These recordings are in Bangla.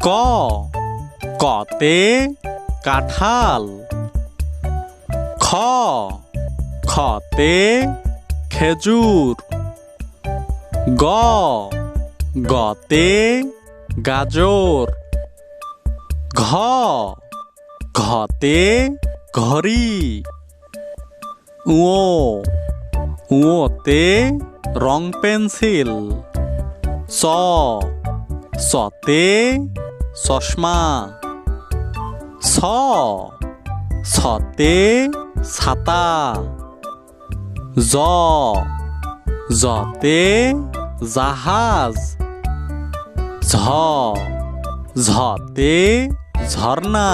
ক কতে কাঁঠাল। খ খতে খেজুর। গ গতে গাজর। ঘ ঘতে ঘড়ি। ও ওতে রং পেন্সিল। চ চতে চশমা। ছ ছতে ছাতা। জ জতে জাহাজ। ঝ ঝতে ঝর্ণা।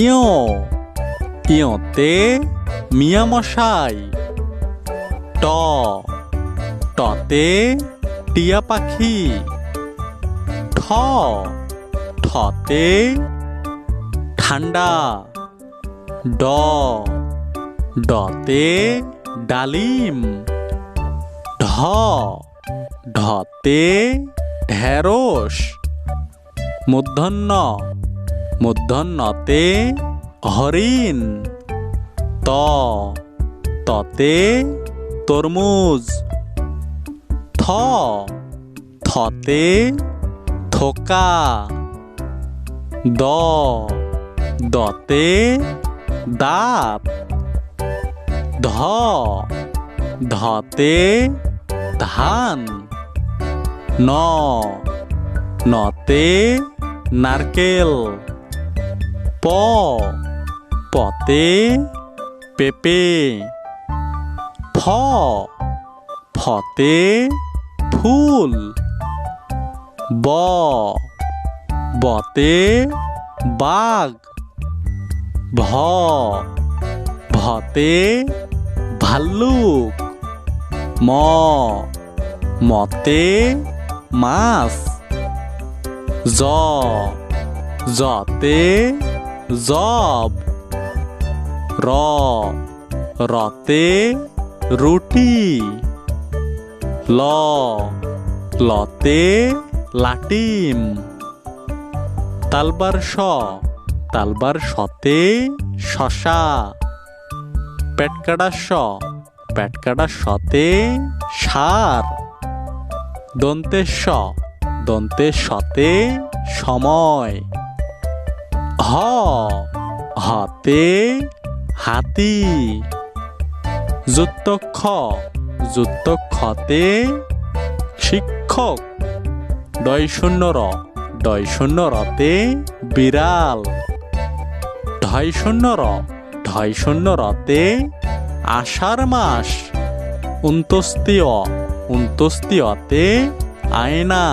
ইয় ইয়তে মিয়ামশাই। ট টতে টিয়া পাখি। ঠ ঠতে ঠান্ডা। ড ডতে ডালিম। ঢ ঢতে ঢেঁড়স। মূর্ধন্য মূর্ধন্যতে হরিণ। ত ততে তরমুজ। থ থতে থোকা। দ দতে দাঁত। ধ ধতে ধান। ন নতে নারকেল। প পতে পেঁপে। ফ ফতে ফুল। ব বতে বাঘ। ভ ভতে ভাল্লুক। ম মতে মাছ। জ জতে জব। র রতে রুটি। ল লতে লাটিম। তালবার স তালবার সতে শশা। পেটকাটা স পেটকাটা সতে সার। দন্তের স দন্তের সতে সময়। হ হতে হাতি। যুক্তক্ষ যুক্তক্ষতে শিক্ষক। ডয় শূন্য র ডয় শূন্য রতে বিড়াল। ঢয় শূন্য র ঢয় শূন্য রতে আষাঢ় মাস। উন্তস্তীয় উন্তস্তীয়তে আয়না।